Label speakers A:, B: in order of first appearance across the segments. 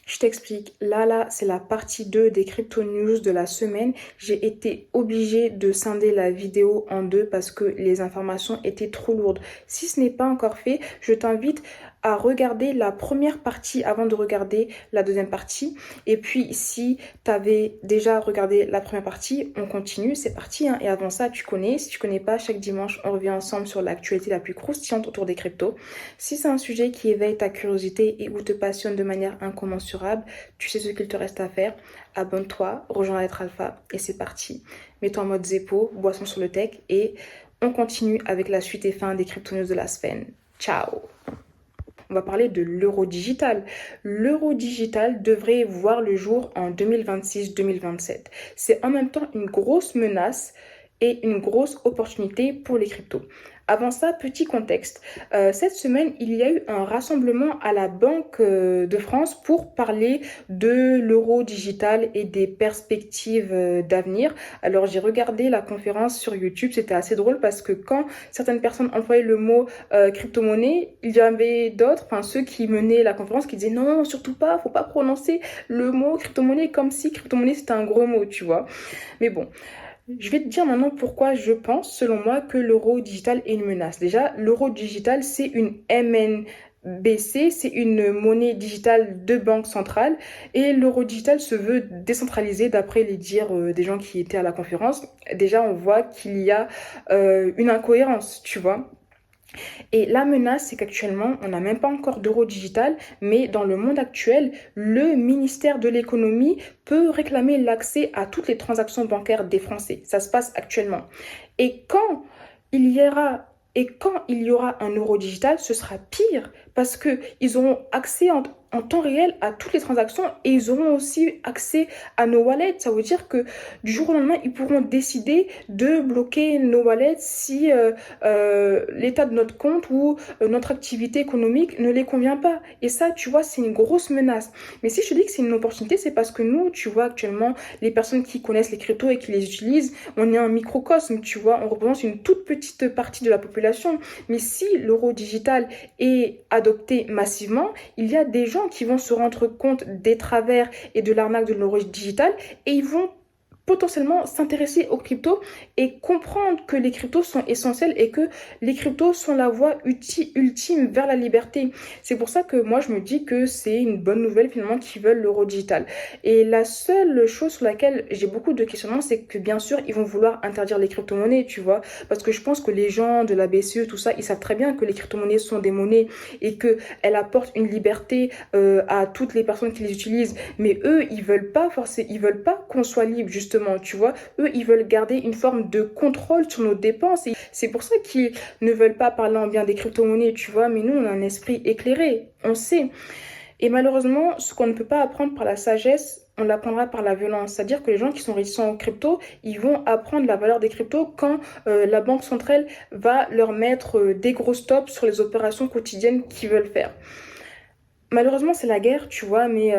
A: Je t'explique. Là, c'est la partie 2 des crypto news de la semaine. J'ai été obligée de scinder la vidéo en deux parce que les informations étaient trop lourdes. Si ce n'est pas encore fait, je t'invite à regarder la première partie avant de regarder la deuxième partie. Et puis, si tu avais déjà regardé la première partie, on continue, c'est parti, hein. Et avant ça, tu connais. Si tu connais pas, chaque dimanche, on revient ensemble sur l'actualité la plus croustillante autour des cryptos. Si c'est un sujet qui éveille ta curiosité et ou te passionne de manière incommensurable, tu sais ce qu'il te reste à faire. Abonne-toi, rejoins la lettre alpha et c'est parti. Mets-toi en mode Zeppo, boisson sur le tech et on continue avec la suite et fin des crypto news de la semaine. Ciao! On va parler de l'euro digital. L'euro digital devrait voir le jour en 2026-2027. C'est en même temps une grosse menace et une grosse opportunité pour les cryptos. Avant ça, petit contexte. Cette semaine, il y a eu un rassemblement à la Banque de France pour parler de l'euro digital et des perspectives d'avenir. Alors, j'ai regardé la conférence sur YouTube. C'était assez drôle parce que quand certaines personnes employaient le mot crypto-monnaie, il y avait d'autres, enfin ceux qui menaient la conférence, qui disaient non, surtout pas, faut pas prononcer le mot crypto-monnaie comme si crypto-monnaie c'était un gros mot, tu vois. Mais bon, je vais te dire maintenant pourquoi je pense, selon moi, que l'euro digital est une menace. Déjà, l'euro digital, c'est une MNBC, c'est une monnaie digitale de banque centrale. Et l'euro digital se veut décentralisé d'après les dires des gens qui étaient à la conférence. Déjà, on voit qu'il y a une incohérence, tu vois. Et la menace, c'est qu'actuellement, on n'a même pas encore d'euro digital, mais dans le monde actuel, le ministère de l'économie peut réclamer l'accès à toutes les transactions bancaires des Français. Ça se passe actuellement. Et quand il y aura quand il y aura un euro digital, ce sera pire parce qu'ils auront accès en temps réel à toutes les transactions et ils auront aussi accès à nos wallets. Ça veut dire que du jour au lendemain, ils pourront décider de bloquer nos wallets si l'état de notre compte ou notre activité économique ne les convient pas. Et ça, tu vois, c'est une grosse menace. Mais si je te dis que c'est une opportunité, c'est parce que nous, tu vois, actuellement, les personnes qui connaissent les cryptos et qui les utilisent, on est un microcosme, tu vois, on représente une toute petite partie de la population. Mais si l'euro digital est adopté massivement, il y a des gens qui vont se rendre compte des travers et de l'arnaque de l'euro digital et ils vont potentiellement s'intéresser aux cryptos et comprendre que les cryptos sont essentiels et que les cryptos sont la voie ultime vers la liberté. C'est pour ça que moi je me dis que c'est une bonne nouvelle finalement qu'ils veulent l'euro digital. Et la seule chose sur laquelle j'ai beaucoup de questionnements, c'est que bien sûr ils vont vouloir interdire les crypto-monnaies, tu vois, parce que je pense que les gens de la BCE, tout ça, ils savent très bien que les crypto-monnaies sont des monnaies et qu'elles apportent une liberté à toutes les personnes qui les utilisent. Mais eux, ils veulent pas qu'on soit libre justement, tu vois. Eux, ils veulent garder une forme de contrôle sur nos dépenses. Et c'est pour ça qu'ils ne veulent pas parler en bien des crypto-monnaies, tu vois. Mais nous, on a un esprit éclairé, on sait. Et malheureusement, ce qu'on ne peut pas apprendre par la sagesse, on l'apprendra par la violence. C'est-à-dire que les gens qui sont réticents aux cryptos, ils vont apprendre la valeur des cryptos quand la banque centrale va leur mettre des gros stops sur les opérations quotidiennes qu'ils veulent faire. Malheureusement, c'est la guerre, tu vois, mais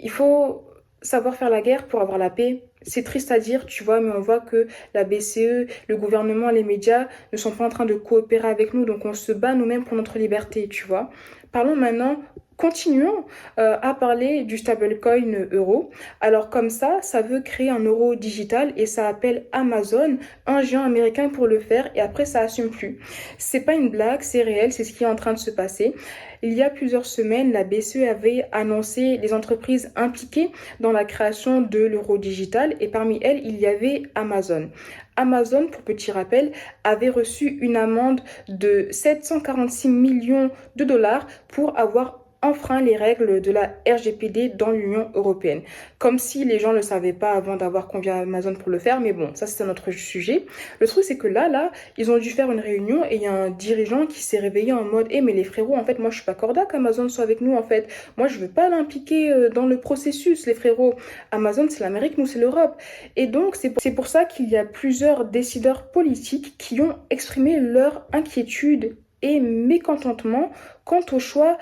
A: il faut savoir faire la guerre pour avoir la paix. C'est triste à dire, tu vois, mais on voit que la BCE, le gouvernement, les médias ne sont pas en train de coopérer avec nous, donc on se bat nous-mêmes pour notre liberté, tu vois. Parlons maintenant, continuons à parler du stablecoin euro. Alors comme ça veut créer un euro digital et ça appelle Amazon, un géant américain pour le faire et après ça assume plus. C'est pas une blague, c'est réel, c'est ce qui est en train de se passer. Il y a plusieurs semaines, la BCE avait annoncé les entreprises impliquées dans la création de l'euro digital et parmi elles, il y avait Amazon. Amazon, pour petit rappel, avait reçu une amende de 746 millions de dollars pour avoir enfreint les règles de la RGPD dans l'Union européenne. Comme si les gens ne le savaient pas avant d'avoir convié Amazon pour le faire, mais bon, ça c'est un autre sujet. Le truc c'est que là, ils ont dû faire une réunion et il y a un dirigeant qui s'est réveillé en mode mais les frérots, en fait, moi je suis pas corda qu'Amazon soit avec nous, en fait. Moi je veux pas l'impliquer dans le processus, les frérots. Amazon c'est l'Amérique, nous c'est l'Europe. Et donc c'est pour ça qu'il y a plusieurs décideurs politiques qui ont exprimé leur inquiétude et mécontentement quant au choix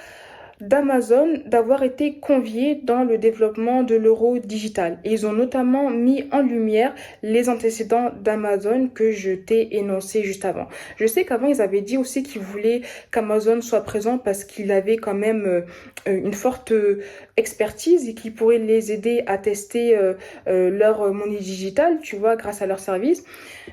A: d'Amazon d'avoir été conviés dans le développement de l'euro digital. Et ils ont notamment mis en lumière les antécédents d'Amazon que je t'ai énoncés juste avant. Je sais qu'avant, ils avaient dit aussi qu'ils voulaient qu'Amazon soit présent parce qu'il avait quand même une forte expertise et qui pourrait les aider à tester leur monnaie digitale, tu vois, grâce à leur service.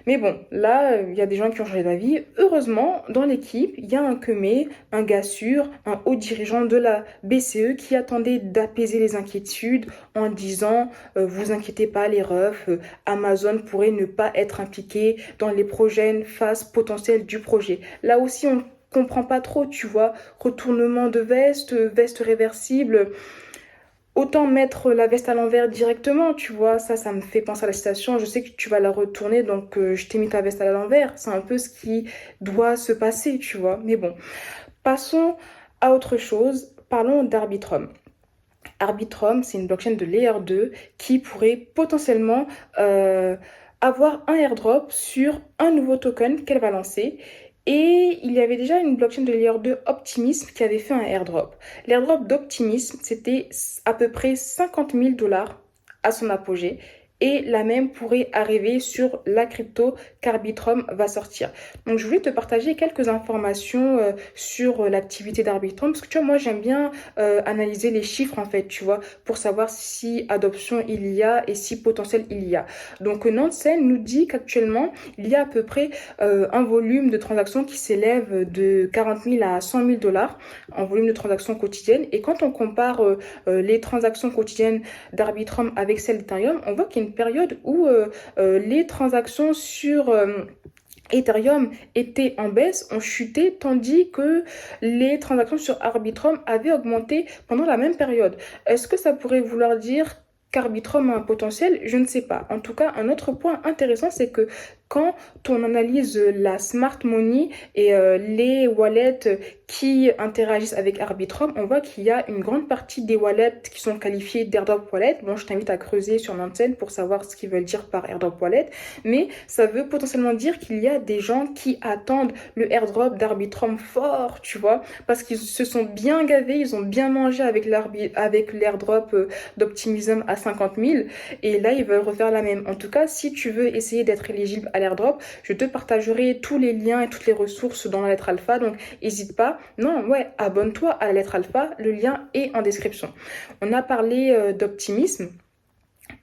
A: Mais bon, là, il y a des gens qui ont changé d'avis. Heureusement, dans l'équipe, il y a un Kemé, un gars sûr, un haut dirigeant de la BCE qui attendait d'apaiser les inquiétudes en disant vous inquiétez pas les refs, Amazon pourrait ne pas être impliqué dans les prochaines phases potentielles du projet. Là aussi, on comprend pas trop, tu vois, retournement de veste, veste réversible. Autant mettre la veste à l'envers directement, tu vois, ça me fait penser à la citation, je sais que tu vas la retourner, donc je t'ai mis ta veste à l'envers, c'est un peu ce qui doit se passer, tu vois, mais bon. Passons à autre chose, parlons d'Arbitrum. Arbitrum, c'est une blockchain de Layer 2 qui pourrait potentiellement avoir un airdrop sur un nouveau token qu'elle va lancer. Et il y avait déjà une blockchain de Layer 2 Optimism qui avait fait un airdrop. L'airdrop d'Optimism, c'était à peu près 50 000 dollars à son apogée. Et la même pourrait arriver sur la crypto qu'Arbitrum va sortir. Donc je voulais te partager quelques informations sur l'activité d'Arbitrum parce que tu vois, moi j'aime bien analyser les chiffres en fait, tu vois, pour savoir si adoption il y a et si potentiel il y a. Donc Nansen nous dit qu'actuellement il y a à peu près un volume de transactions qui s'élève de 40 000 à 100 000 dollars en volume de transactions quotidiennes. Et quand on compare les transactions quotidiennes d'Arbitrum avec celles d'Ethereum, on voit qu'il y a une période où les transactions sur Ethereum étaient en baisse, ont chuté, tandis que les transactions sur Arbitrum avaient augmenté pendant la même période. Est-ce que ça pourrait vouloir dire qu'Arbitrum a un potentiel? Je ne sais pas. En tout cas, un autre point intéressant, c'est que quand on analyse la smart money et les wallets qui interagissent avec Arbitrum, on voit qu'il y a une grande partie des wallets qui sont qualifiés d'airdrop wallet. Bon, je t'invite à creuser sur Nansen pour savoir ce qu'ils veulent dire par airdrop wallet, mais ça veut potentiellement dire qu'il y a des gens qui attendent le airdrop d'Arbitrum fort, tu vois, parce qu'ils se sont bien gavés, ils ont bien mangé avec l'airdrop d'Optimism à 50 000, et là, ils veulent refaire la même. En tout cas, si tu veux essayer d'être éligible à l'airdrop, je te partagerai tous les liens et toutes les ressources dans la lettre alpha, donc n'hésite pas. Non, ouais, abonne-toi à la lettre alpha, le lien est en description. On a parlé d'optimisme,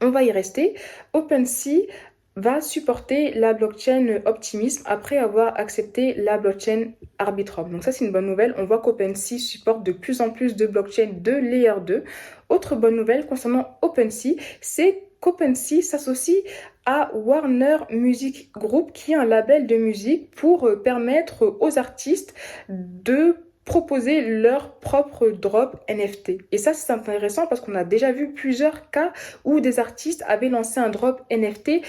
A: on va y rester. OpenSea va supporter la blockchain Optimism après avoir accepté la blockchain Arbitrum. Donc ça, c'est une bonne nouvelle. On voit qu'OpenSea supporte de plus en plus de blockchains de Layer 2. Autre bonne nouvelle concernant OpenSea, c'est qu'OpenSea s'associe à Warner Music Group, qui est un label de musique pour permettre aux artistes de proposer leur propre drop NFT. Et ça, c'est intéressant parce qu'on a déjà vu plusieurs cas où des artistes avaient lancé un drop NFT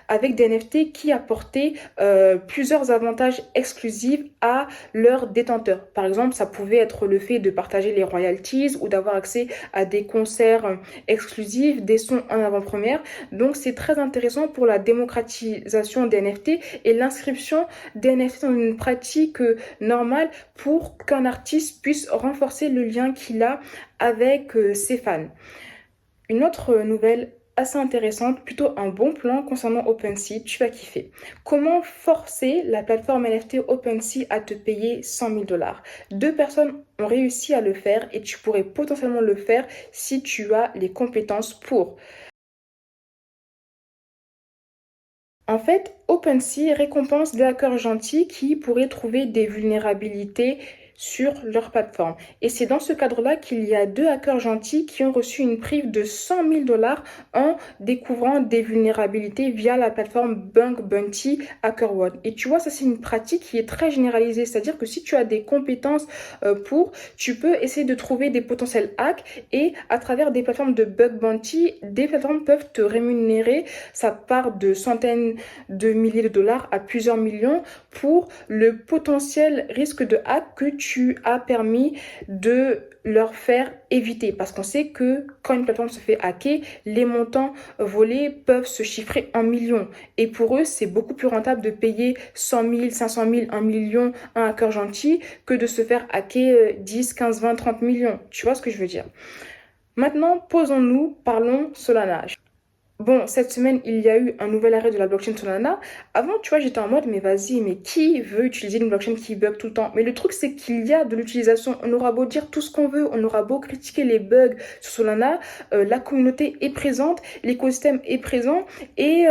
A: avec des NFT qui apportaient plusieurs avantages exclusifs à leurs détenteurs. Par exemple, ça pouvait être le fait de partager les royalties ou d'avoir accès à des concerts exclusifs, des sons en avant-première. Donc, c'est très intéressant pour la démocratisation des NFT et l'inscription des NFT dans une pratique normale pour qu'un artiste puisse renforcer le lien qu'il a avec ses fans. Une autre nouvelle assez intéressante, plutôt un bon plan concernant OpenSea, tu vas kiffer. Comment forcer la plateforme NFT OpenSea à te payer 100 000 dollars? Deux personnes ont réussi à le faire et tu pourrais potentiellement le faire si tu as les compétences pour. En fait, OpenSea récompense des hackers gentils qui pourraient trouver des vulnérabilités sur leur plateforme. Et c'est dans ce cadre-là qu'il y a deux hackers gentils qui ont reçu une prime de 100 000 dollars en découvrant des vulnérabilités via la plateforme Bug Bounty HackerOne. Et tu vois, ça c'est une pratique qui est très généralisée. C'est-à-dire que si tu as des compétences tu peux essayer de trouver des potentiels hacks et à travers des plateformes de Bug Bounty, des plateformes peuvent te rémunérer. Ça part de centaines de milliers de dollars à plusieurs millions pour le potentiel risque de hack que tu tu as permis de leur faire éviter. Parce qu'on sait que quand une plateforme se fait hacker, les montants volés peuvent se chiffrer en millions. Et pour eux, c'est beaucoup plus rentable de payer 100 000, 500 000, 1 million à un hacker gentil que de se faire hacker 10, 15, 20, 30 millions. Tu vois ce que je veux dire? Maintenant, posons-nous, parlons Solana. Bon, cette semaine, il y a eu un nouvel arrêt de la blockchain Solana. Avant, tu vois, j'étais en mode, mais vas-y, mais qui veut utiliser une blockchain qui bug tout le temps? Mais le truc, c'est qu'il y a de l'utilisation. On aura beau dire tout ce qu'on veut, on aura beau critiquer les bugs sur Solana, la communauté est présente, l'écosystème est présent et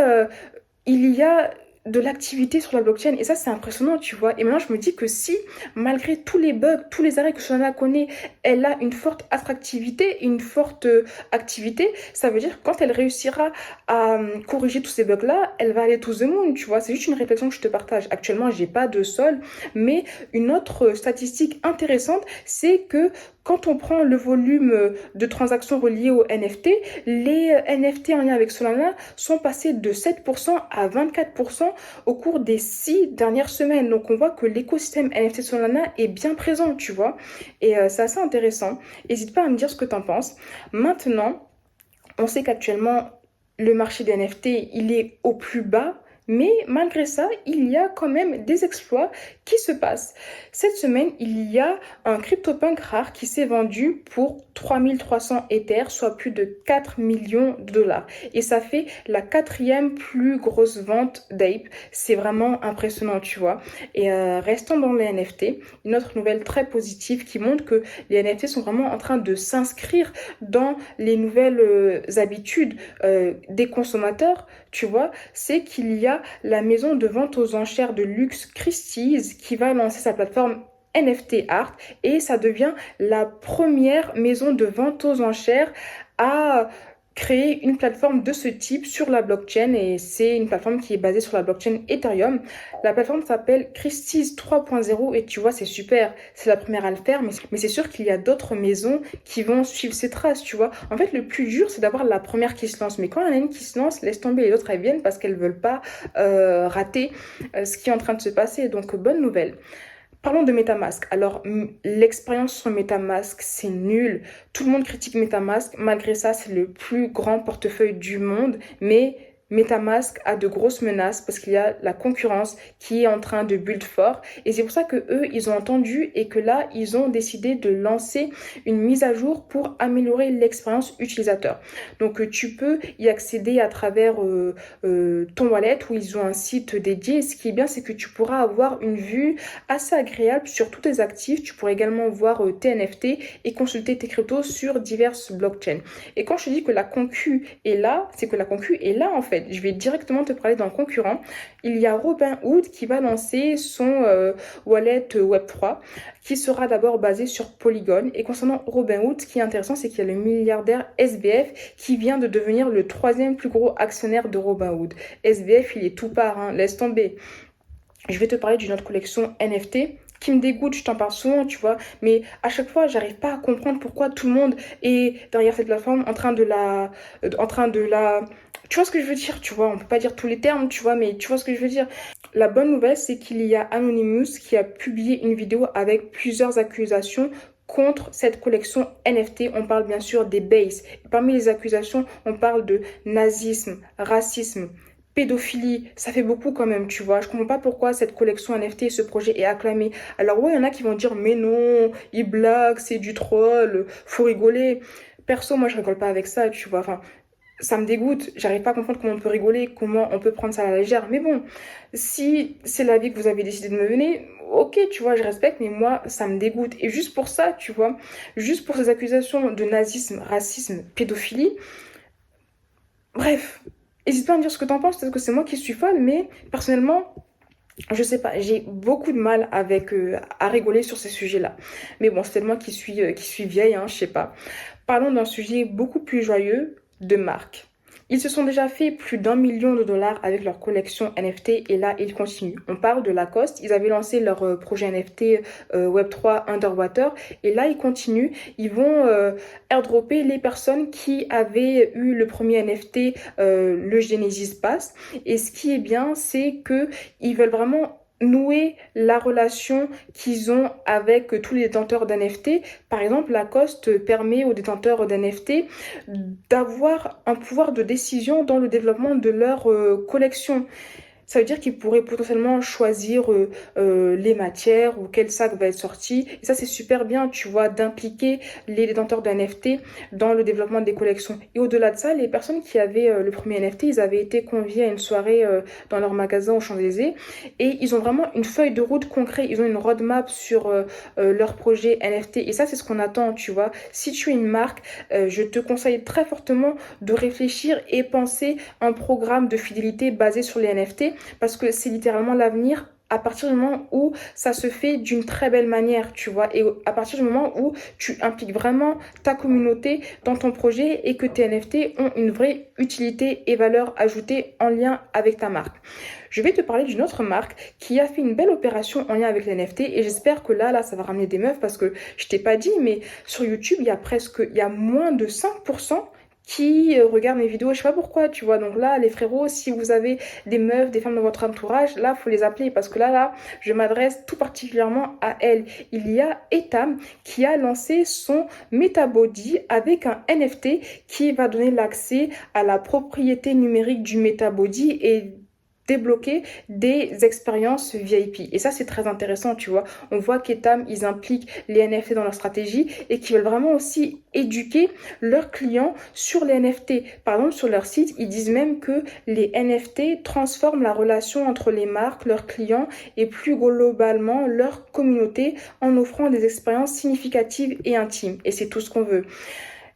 A: il y a de l'activité sur la blockchain et ça c'est impressionnant tu vois et maintenant je me dis que si malgré tous les bugs tous les arrêts que Solana connaît elle a une forte attractivité une forte activité ça veut dire que quand elle réussira à corriger tous ces bugs là elle va aller to the moon tu vois c'est juste une réflexion que je te partage actuellement j'ai pas de sol mais une autre statistique intéressante c'est que quand on prend le volume de transactions reliées aux NFT, les NFT en lien avec Solana sont passés de 7% à 24% au cours des 6 dernières semaines. Donc on voit que l'écosystème NFT Solana est bien présent, tu vois. Et c'est assez intéressant. N'hésite pas à me dire ce que tu en penses. Maintenant, on sait qu'actuellement, le marché des NFT, il est au plus bas. Mais malgré ça, il y a quand même des exploits qui se passent. Cette semaine, il y a un CryptoPunk rare qui s'est vendu pour 3300 Ethers, soit plus de 4 millions de dollars. Et ça fait la quatrième plus grosse vente d'Ape. C'est vraiment impressionnant, tu vois. Et restons dans les NFT. Une autre nouvelle très positive qui montre que les NFT sont vraiment en train de s'inscrire dans les nouvelles habitudes des consommateurs, tu vois, c'est qu'il y a la maison de vente aux enchères de luxe Christie's qui va lancer sa plateforme NFT Art et ça devient la première maison de vente aux enchères à créer une plateforme de ce type sur la blockchain et c'est une plateforme qui est basée sur la blockchain Ethereum. La plateforme s'appelle Christie's 3.0 et tu vois c'est super, c'est la première à le faire mais c'est sûr qu'il y a d'autres maisons qui vont suivre ces traces, tu vois. En fait le plus dur c'est d'avoir la première qui se lance mais quand il y en a une qui se lance, laisse tomber les autres elles viennent parce qu'elles veulent pas rater ce qui est en train de se passer donc bonne nouvelle. Parlons de MetaMask. Alors, l'expérience sur MetaMask, c'est nul. Tout le monde critique MetaMask. Malgré ça, c'est le plus grand portefeuille du monde. Mais MetaMask a de grosses menaces parce qu'il y a la concurrence qui est en train de build fort. Et c'est pour ça que eux, ils ont entendu et que là, ils ont décidé de lancer une mise à jour pour améliorer l'expérience utilisateur. Donc, tu peux y accéder à travers ton wallet où ils ont un site dédié. Et ce qui est bien, c'est que tu pourras avoir une vue assez agréable sur tous tes actifs. Tu pourras également voir tes NFT et consulter tes cryptos sur diverses blockchains. Et quand je te dis que la concu est là, c'est que la concu est là en fait. Je vais directement te parler d'un concurrent. Il y a Robinhood qui va lancer son wallet Web3 qui sera d'abord basé sur Polygon. Et concernant Robinhood, ce qui est intéressant, c'est qu'il y a le milliardaire SBF qui vient de devenir le troisième plus gros actionnaire de Robinhood. SBF, il est tout part, hein, laisse tomber. Je vais te parler d'une autre collection NFT qui me dégoûte, je t'en parle souvent, tu vois, mais à chaque fois, j'arrive pas à comprendre pourquoi tout le monde est derrière cette plateforme en train de la. Tu vois ce que je veux dire, tu vois, on peut pas dire tous les termes, tu vois, mais tu vois ce que je veux dire. La bonne nouvelle, c'est qu'il y a Anonymous qui a publié une vidéo avec plusieurs accusations contre cette collection NFT. On parle bien sûr des bases. Parmi les accusations, on parle de nazisme, racisme, pédophilie, ça fait beaucoup quand même, tu vois. Je comprends pas pourquoi cette collection NFT et ce projet est acclamé. Alors ouais, il y en a qui vont dire mais non, ils blaguent, c'est du troll, faut rigoler. Perso, moi je rigole pas avec ça, tu vois. Enfin, ça me dégoûte. J'arrive pas à comprendre comment on peut rigoler, comment on peut prendre ça à la légère. Mais bon, si c'est la vie que vous avez décidé de me mener, ok, tu vois, je respecte, mais moi, ça me dégoûte. Et juste pour ça, tu vois, juste pour ces accusations de nazisme, racisme, pédophilie, bref, n'hésite pas à me dire ce que t'en penses, peut-être que c'est moi qui suis folle, mais personnellement, je sais pas, j'ai beaucoup de mal à rigoler sur ces sujets-là. Mais bon, c'est peut-être moi qui suis vieille, hein, je sais pas. Parlons d'un sujet beaucoup plus joyeux, de marque. Ils se sont déjà fait plus d'1 million de dollars avec leur collection NFT et là, ils continuent. On parle de Lacoste. Ils avaient lancé leur projet NFT Web3 Underwater et là, ils continuent. Ils vont airdropper les personnes qui avaient eu le premier NFT, le Genesis Pass. Et ce qui est bien, c'est que ils veulent vraiment nouer la relation qu'ils ont avec tous les détenteurs d'NFT. Par exemple, Lacoste permet aux détenteurs d'NFT d'avoir un pouvoir de décision dans le développement de leur collection. Ça veut dire qu'ils pourraient potentiellement choisir les matières ou quel sac va être sorti. Et ça, c'est super bien, tu vois, d'impliquer les détenteurs d'NFT dans le développement des collections. Et au-delà de ça, les personnes qui avaient le premier NFT, ils avaient été conviés à une soirée dans leur magasin aux Champs-Élysées. Et ils ont vraiment une feuille de route concrète. Ils ont une roadmap sur leur projet NFT. Et ça, c'est ce qu'on attend, tu vois. Si tu es une marque, je te conseille très fortement de réfléchir et penser un programme de fidélité basé sur les NFT parce que c'est littéralement l'avenir à partir du moment où ça se fait d'une très belle manière, tu vois, et à partir du moment où tu impliques vraiment ta communauté dans ton projet et que tes NFT ont une vraie utilité et valeur ajoutée en lien avec ta marque. Je vais te parler d'une autre marque qui a fait une belle opération en lien avec les NFT et j'espère que là, ça va ramener des meufs parce que je t'ai pas dit, mais sur YouTube, il y a moins de 5% qui regardent mes vidéos, je sais pas pourquoi, tu vois. Donc là, les frérots, si vous avez des meufs, des femmes dans votre entourage, là, faut les appeler parce que là, je m'adresse tout particulièrement à elles. Il y a Etam qui a lancé son Metabody avec un NFT qui va donner l'accès à la propriété numérique du Metabody et débloquer des expériences VIP. Et ça, c'est très intéressant, tu vois. On voit qu'Etam, ils impliquent les NFT dans leur stratégie et qu'ils veulent vraiment aussi éduquer leurs clients sur les NFT. Par exemple, sur leur site, ils disent même que les NFT transforment la relation entre les marques, leurs clients et plus globalement leur communauté en offrant des expériences significatives et intimes. Et c'est tout ce qu'on veut.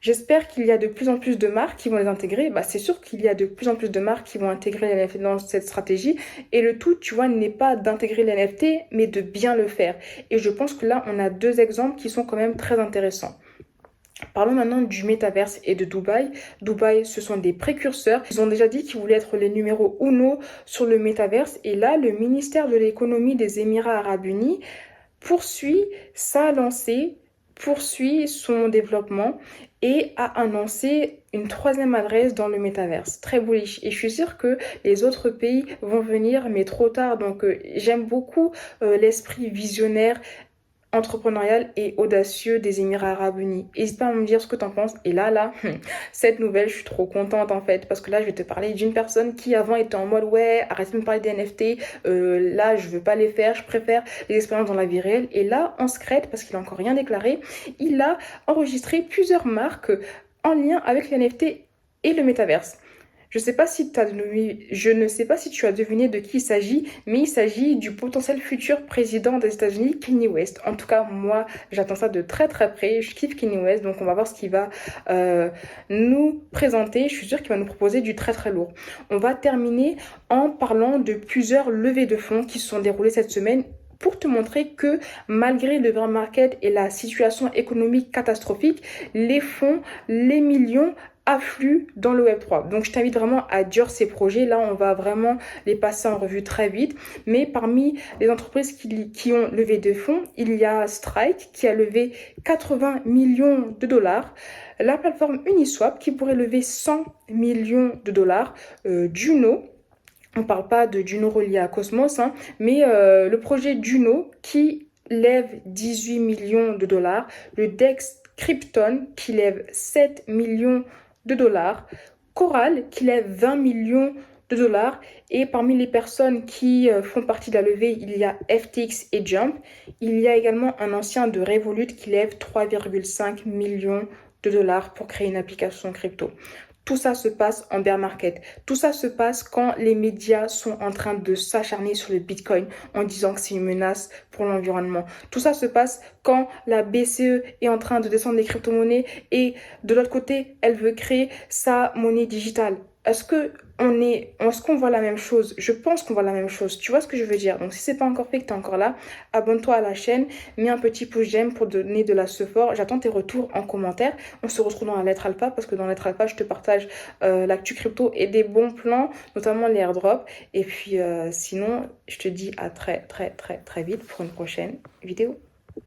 A: J'espère qu'il y a de plus en plus de marques qui vont les intégrer. Bah, c'est sûr qu'il y a de plus en plus de marques qui vont intégrer les NFT dans cette stratégie. Et le tout, tu vois, n'est pas d'intégrer les NFT, mais de bien le faire. Et je pense que là, on a deux exemples qui sont quand même très intéressants. Parlons maintenant du métaverse et de Dubaï. Dubaï, ce sont des précurseurs. Ils ont déjà dit qu'ils voulaient être les numéros uno sur le métaverse. Et là, le ministère de l'économie des Émirats arabes unis poursuit sa lancée, poursuit son développement et a annoncé une troisième adresse dans le métaverse. Très bullish. Et je suis sûre que les autres pays vont venir, mais trop tard. Donc, j'aime beaucoup l'esprit visionnaire, entrepreneurial et audacieux des Émirats arabes unis. N'hésite pas à me dire ce que tu en penses. Et là, cette nouvelle, je suis trop contente en fait. Parce que là, je vais te parler d'une personne qui avant était en mode ouais, arrête de me parler des NFT. Là, je veux pas les faire. Je préfère les expériences dans la vie réelle. Et là, en secret, parce qu'il a encore rien déclaré, il a enregistré plusieurs marques en lien avec les NFT et le métaverse. Je ne sais pas si tu as deviné de qui il s'agit, mais il s'agit du potentiel futur président des États-Unis, Kanye West. En tout cas, moi, j'attends ça de très très près. Je kiffe Kanye West, donc on va voir ce qu'il va nous présenter. Je suis sûre qu'il va nous proposer du très très lourd. On va terminer en parlant de plusieurs levées de fonds qui se sont déroulées cette semaine pour te montrer que malgré le bear market et la situation économique catastrophique, les fonds, les millions affluent dans le Web3. Donc je t'invite vraiment à dire ces projets. Là, on va vraiment les passer en revue très vite. Mais parmi les entreprises qui ont levé des fonds, il y a Strike qui a levé 80 millions de dollars. La plateforme Uniswap qui pourrait lever 100 millions de dollars. Juno. On ne parle pas de Juno relié à Cosmos, hein, mais le projet Juno qui lève 18 millions de dollars. Le DEX Krypton qui lève 7 millions de dollars. Coral qui lève 20 millions de dollars. Et parmi les personnes qui font partie de la levée, il y a FTX et Jump. Il y a également un ancien de Revolut qui lève 3,5 millions de dollars pour créer une application crypto. Tout ça se passe en bear market. Tout ça se passe quand les médias sont en train de s'acharner sur le Bitcoin en disant que c'est une menace pour l'environnement. Tout ça se passe quand la BCE est en train de descendre les crypto-monnaies et de l'autre côté, elle veut créer sa monnaie digitale. Est-ce qu'on voit la même chose? Je pense qu'on voit la même chose. Tu vois ce que je veux dire? Donc, si c'est pas encore fait, que tu es encore là, abonne-toi à la chaîne, mets un petit pouce j'aime pour donner de la support. J'attends tes retours en commentaire. On se retrouve dans la lettre alpha parce que dans la lettre alpha, je te partage l'actu crypto et des bons plans, notamment les airdrops. Et puis, sinon, je te dis à très, très, très, très vite pour une prochaine vidéo.